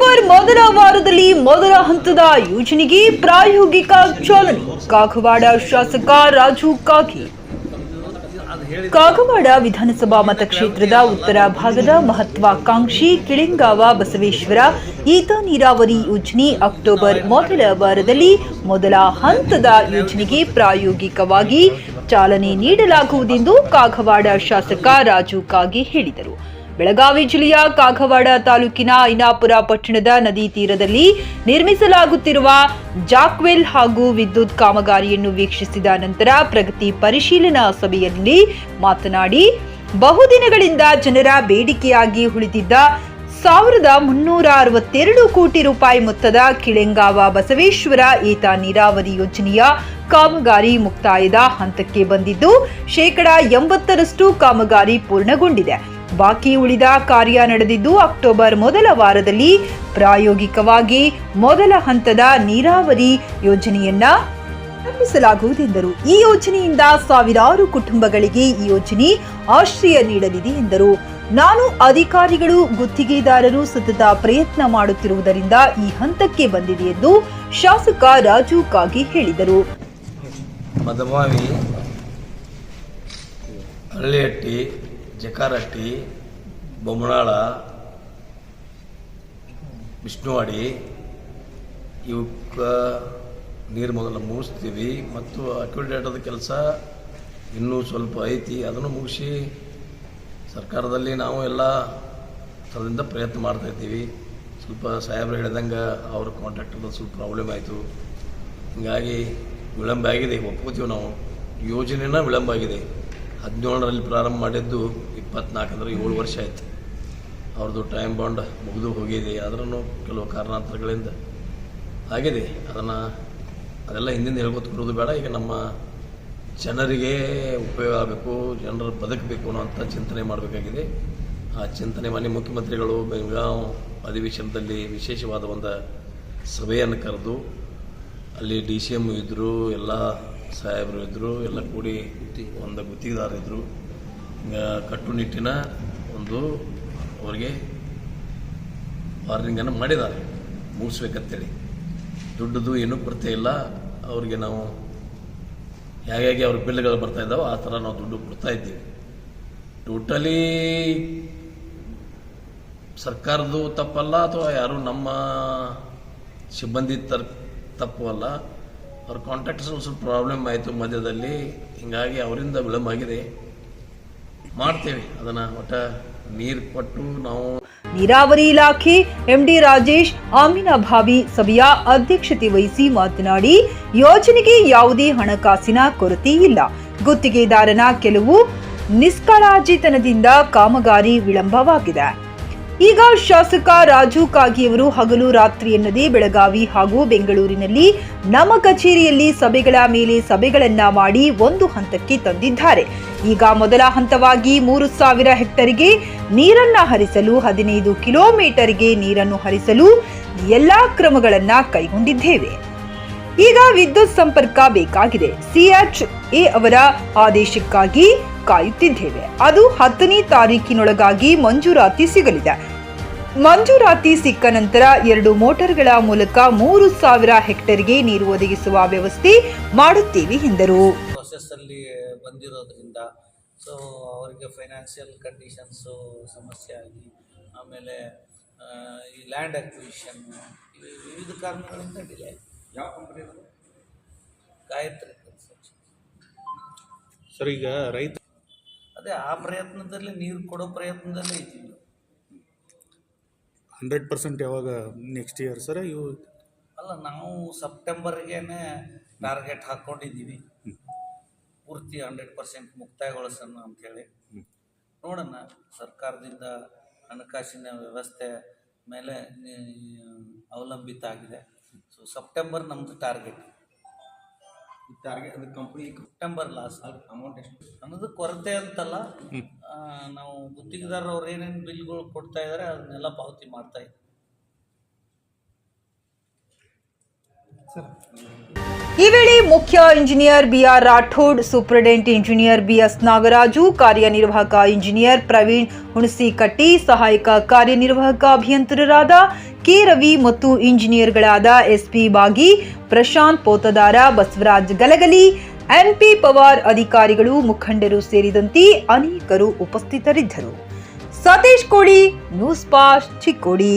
October ಮೊದಲ ವಾರದಲ್ಲಿ ಮೊದಲ ಹಂತದ ಯೋಜನೆಗೆ ಪ್ರಾಯೋಗಿಕ ಚಾಲನೆ. ಕಾಗವಾಡ ಶಾಸಕ ರಾಜು ಕಾಗಿ. ಕಾಗವಾಡ ವಿಧಾನಸಭಾ ಮತಕ್ಷೇತ್ರದ ಉತ್ತರ ಭಾಗದ ಮಹತ್ವಾಕಾಂಕ್ಷಿ ಕಿಳೆಂಗಾವ ಬಸವೇಶ್ವರ ಏತ ನೀರಾವರಿ ಯೋಜನೆ ಅಕ್ಟೋಬರ್ ಮೊದಲ ವಾರದಲ್ಲಿ ಮೊದಲ ಹಂತದ ಯೋಜನೆಗೆ ಪ್ರಾಯೋಗಿಕವಾಗಿ ಚಾಲನೆ ನೀಡಲಾಗುವುದೆಂದು ಕಾಗವಾಡ ಶಾಸಕ ರಾಜು ಕಾಗಿ ಹೇಳಿದರು. ಬೆಳಗಾವಿ ಜಿಲ್ಲೆಯ ಕಾಗವಾಡ ತಾಲೂಕಿನ ಐನಾಪುರ ಪಟ್ಟಣದ ನದಿ ತೀರದಲ್ಲಿ ನಿರ್ಮಿಸಲಾಗುತ್ತಿರುವ ಜಾಕ್ವೆಲ್ ಹಾಗೂ ವಿದ್ಯುತ್ ಕಾಮಗಾರಿಯನ್ನು ವೀಕ್ಷಿಸಿದ ನಂತರ ಪ್ರಗತಿ ಪರಿಶೀಲನಾ ಸಭೆಯಲ್ಲಿ ಮಾತನಾಡಿ, ಬಹುದಿನಗಳಿಂದ ಜನರ ಬೇಡಿಕೆಯಾಗಿ ಉಳಿದಿದ್ದ 1362 ಕೋಟಿ ರೂಪಾಯಿ ಮೊತ್ತದ ಕಿಳೆಂಗಾವ ಬಸವೇಶ್ವರ ಏತ ನೀರಾವರಿ ಯೋಜನೆಯ ಕಾಮಗಾರಿ ಮುಕ್ತಾಯದ ಹಂತಕ್ಕೆ ಬಂದಿದ್ದು, 80% ಕಾಮಗಾರಿ ಪೂರ್ಣಗೊಂಡಿದೆ. ಬಾಕಿ ಉಳಿದ ಕಾರ್ಯ ನಡೆದಿದ್ದು, ಅಕ್ಟೋಬರ್ ಮೊದಲ ವಾರದಲ್ಲಿ ಪ್ರಾಯೋಗಿಕವಾಗಿ ಮೊದಲ ಹಂತದ ನೀರಾವರಿ ಯೋಜನೆಯನ್ನ ಆರಂಭಿಸಲಾಗುವುದೆಂದರು. ಈ ಯೋಜನೆಯಿಂದ ಸಾವಿರಾರು ಕುಟುಂಬಗಳಿಗೆ ಈ ಯೋಜನೆ ಆಶ್ರಯ ನೀಡಲಿದೆ ಎಂದರು. ನಾನು ಅಧಿಕಾರಿಗಳು ಗುತ್ತಿಗೆದಾರರು ಸತತ ಪ್ರಯತ್ನ ಮಾಡುತ್ತಿರುವುದರಿಂದ ಈ ಹಂತಕ್ಕೆ ಬಂದಿದೆ ಎಂದು ಶಾಸಕ ರಾಜು ಕಾಗಿ ಹೇಳಿದರು. ಮದಮಾವಿ, ಹಳ್ಳಿಹಟ್ಟಿ, ಜಕಾರಟ್ಟಿ, ಬೊಮ್ಮನಾಳ, ವಿಷ್ಣುವಾಡಿ ಇವಕ್ಕೆ ನೀರು ಮೊದಲು ಮುಗಿಸ್ತೀವಿ ಮತ್ತು ಅಕ್ಯುಡೇಟದ ಕೆಲಸ ಇನ್ನೂ ಸ್ವಲ್ಪ ಐತಿ. ಅದನ್ನು ಮುಗಿಸಿ ಸರ್ಕಾರದಲ್ಲಿ ನಾವು ಎಲ್ಲ ಥರದಿಂದ ಪ್ರಯತ್ನ ಮಾಡ್ತಾಯಿದ್ದೀವಿ. ಸ್ವಲ್ಪ ಸಾಹೇಬ್ರು ಹೇಳಿದಂಗೆ ಅವ್ರ ಕಾಂಟ್ರಾಕ್ಟರ್ದು ಸ್ವಲ್ಪ ಪ್ರಾಬ್ಲಮ್ ಆಯಿತು, ಹೀಗಾಗಿ ವಿಳಂಬ ಆಗಿದೆ. ಒಪ್ಕೋತೀವಿ ನಾವು, ಯೋಜನೆನ ವಿಳಂಬ ಆಗಿದೆ. 17ರಲ್ಲಿ ಪ್ರಾರಂಭ ಮಾಡಿದ್ದು 24 ಅಂದರೆ 7 ವರ್ಷ ಆಯಿತು. ಅವ್ರದ್ದು ಟೈಮ್ ಬಾಂಡ್ ಮುಗಿದು ಹೋಗಿದೆ. ಅದನ್ನು ಕೆಲವು ಕಾರಣಾಂತರಗಳಿಂದ ಆಗಿದೆ. ಅದೆಲ್ಲ ಹಿಂದಿಂದ ಹೇಳ್ಕೊತ್ಕೊಡೋದು ಬೇಡ. ಈಗ ನಮ್ಮ ಜನರಿಗೆ ಉಪಯೋಗ ಆಗಬೇಕು, ಜನರು ಬದುಕಬೇಕು ಅನ್ನೋಂಥ ಚಿಂತನೆ ಮಾಡಬೇಕಾಗಿದೆ. ಆ ಚಿಂತನೆ ಮಾನ್ಯ ಮುಖ್ಯಮಂತ್ರಿಗಳು ಬೆಳಗಾವಿ ಅಧಿವೇಶನದಲ್ಲಿ ವಿಶೇಷವಾದ ಒಂದು ಸಭೆಯನ್ನು ಕರೆದು ಅಲ್ಲಿ DCM ಇದ್ದರು, ಎಲ್ಲ ಸಾಹೇಬರು ಇದ್ದರು, ಎಲ್ಲ ಕೂಡಿ ಒಂದು ಗುತ್ತಿಗೆದಾರ ಇದ್ದರು. ಕಟ್ಟುನಿಟ್ಟಿನ ಒಂದು ಅವರಿಗೆ ವಾರ್ನಿಂಗನ್ನು ಮಾಡಿದ್ದಾರೆ, ಮುಗಿಸ್ಬೇಕಂತೇಳಿ. ದುಡ್ಡದು ಏನೂ ಕೊರತೆ ಇಲ್ಲ ಅವ್ರಿಗೆ. ನಾವು ಹೇಗೆ ಅವ್ರ ಬಿಲ್ಗಳು ಬರ್ತಾ ಇದ್ದಾವೆ ಆ ಥರ ನಾವು ದುಡ್ಡು ಕೊಡ್ತಾ ಇದ್ದೀವಿ. ಟೋಟಲಿ ಸರ್ಕಾರದ್ದು ತಪ್ಪಲ್ಲ ಅಥವಾ ಯಾರು ನಮ್ಮ ಸಿಬ್ಬಂದಿ ತಪ್ಪು ಅಲ್ಲ. ಅವ್ರ ಕಾಂಟ್ರಾಕ್ಟರ್ಸ್ ಸ್ವಲ್ಪ ಪ್ರಾಬ್ಲಮ್ ಆಯಿತು ಮಧ್ಯದಲ್ಲಿ, ಹೀಗಾಗಿ ಅವರಿಂದ ವಿಳಂಬ ಆಗಿದೆ. ಮಾಡ್ತೇವೆ ಅದನ್ನು, ಒಟ್ಟ ನೀರು ಕೊಟ್ಟು ನಾವು. ನೀರಾವರಿ ಇಲಾಖೆ MD ರಾಜೇಶ್ ಆಮಿನಭಾವಿ ಸಭೆಯ ಅಧ್ಯಕ್ಷತೆ ವಹಿಸಿ ಮಾತನಾಡಿ, ಯೋಜನೆಗೆ ಯಾವುದೇ ಹಣಕಾಸಿನ ಕೊರತೆ ಇಲ್ಲ. ಗುತ್ತಿಗೆದಾರನ ಕೆಲವು ನಿಷ್ಕಾಳಜಿತನದಿಂದ ಕಾಮಗಾರಿ ವಿಳಂಬವಾಗಿದೆ. ಈಗ ಶಾಸಕ ರಾಜು ಕಾಗಿಯವರು ಹಗಲು ರಾತ್ರಿ ಎನ್ನದೇ ಬೆಳಗಾವಿ ಹಾಗೂ ಬೆಂಗಳೂರಿನಲ್ಲಿ ನಮ್ಮ ಕಚೇರಿಯಲ್ಲಿ ಸಭೆಗಳ ಮೇಲೆ ಸಭೆಗಳನ್ನ ಮಾಡಿ ಒಂದು ಹಂತಕ್ಕೆ ತಂದಿದ್ದಾರೆ. ಈಗ ಮೊದಲ ಹಂತವಾಗಿ 3000 ಹೆಕ್ಟರ್ಗೆ ನೀರನ್ನ ಹರಿಸಲು, 15 ಕಿಲೋಮೀಟರ್ಗೆ ನೀರನ್ನು ಹರಿಸಲು ಎಲ್ಲಾ ಕ್ರಮಗಳನ್ನ ಕೈಗೊಂಡಿದ್ದೇವೆ. ಈಗ ವಿದ್ಯುತ್ ಸಂಪರ್ಕ ಬೇಕಾಗಿದೆ. CHA ಅವರ ಆದೇಶಕ್ಕಾಗಿ ಕಾಯುತ್ತಿದ್ದೇವೆ. ಅದು 10ನೇ ತಾರೀಕಿನೊಳಗಾಗಿ ಮಂಜೂರಾತಿ ಸಿಗಲಿದೆ. ಮಂಜೂರಾತಿ ಸಿಕ್ಕ ನಂತರ 2 ಮೋಟಾರ್ಗಳ ಮೂಲಕ 3000 ಹೆಕ್ಟರ್ಗೆ ನೀರು ಒದಗಿಸುವ ವ್ಯವಸ್ಥೆ ಮಾಡುತ್ತೇವೆ ಎಂದರು. ಪ್ರೊಸೆಸ್ಸಲ್ಲಿ ಬಂದಿರೋದ್ರಿಂದ ಸೊ ಅವರಿಗೆ ಫೈನಾನ್ಷಿಯಲ್ ಕಂಡೀಷನ್ಸು ಸಮಸ್ಯೆ ಆಗಿ, ಆಮೇಲೆ ಈ ಲ್ಯಾಂಡ್ ಅಕ್ವಿಷನ್ ವಿವಿಧ ಕಾರಣಗಳಿಂದ ಡಿಲೇ. ಯಾವ ಕಂಪನಿ ಗಾಯತ್ರಿ ಸರ್? ಈಗ ರೈತ ಅದೇ ಆ ಪ್ರಯತ್ನದಲ್ಲಿ, ನೀರು ಕೊಡೋ ಪ್ರಯತ್ನದಲ್ಲೇ ಇದ್ದೀವಿ. 100% ಯಾವಾಗ ನೆಕ್ಸ್ಟ್ ಇಯರ್ ಸರ್? ಇವು ಅಲ್ಲ, ನಾವು ಸೆಪ್ಟೆಂಬರ್ಗೆ ಟಾರ್ಗೆಟ್ ಹಾಕ್ಕೊಂಡಿದ್ದೀವಿ. ಪೂರ್ತಿ 100% ಮುಕ್ತಾಯಗೊಳಿಸೋಣ ಅಂಥೇಳಿ. ನೋಡೋಣ, ಸರ್ಕಾರದಿಂದ ಹಣಕಾಸಿನ ವ್ಯವಸ್ಥೆ ಮೇಲೆ ಅವಲಂಬಿತ ಆಗಿದೆ. ಸೊ ಸೆಪ್ಟೆಂಬರ್ ನಮ್ಮದು ಟಾರ್ಗೆಟ್. ಅದು ಕಂಪ್ನಿ ಸೆಪ್ಟೆಂಬರ್ ಲಾಸ್ಟ್. ಅಮೌಂಟ್ ಎಷ್ಟು ಅನ್ನೋದು ಕೊರತೆ ಅಂತಲ್ಲ, ನಾವು ಗುತ್ತಿಗೆದಾರರು ಅವ್ರು ಏನೇನು ಬಿಲ್ಗಳು ಕೊಡ್ತಾ ಇದ್ದಾರೆ ಅದನ್ನೆಲ್ಲ ಪಾವತಿ ಮಾಡ್ತಾ ಇದ್ದೀವಿ. ಈ ವೇಳೆ ಮುಖ್ಯ engineer BR Rathod, superintendent engineer BS Nagaraju, ಕಾರ್ಯನಿರ್ವಾಹಕ ಇಂಜಿನಿಯರ್ ಪ್ರವೀಣ್ ಹುಣಸಿಕಟ್ಟಿ, ಸಹಾಯಕ ಕಾರ್ಯನಿರ್ವಾಹಕ ಅಭಿಯಂತರರಾದ ಕೆ ರವಿ ಮತ್ತು ಇಂಜಿನಿಯರ್ಗಳಾದ ಎಸ್ಪಿ ಬಾಗಿ, ಪ್ರಶಾಂತ್ ಪೋತದಾರ, ಬಸವರಾಜ್ ಗಲಗಲಿ, ಎನ್ಪಿ ಪವಾರ್, ಅಧಿಕಾರಿಗಳು, ಮುಖಂಡರು ಸೇರಿದಂತೆ ಅನೇಕರು ಉಪಸ್ಥಿತರಿದ್ದರು. ಸತೀಶ್ ಕೋಡಿ, ನ್ಯೂಸ್ ಪಾಸ್ಟ್, ಚಿಕ್ಕೋಡಿ.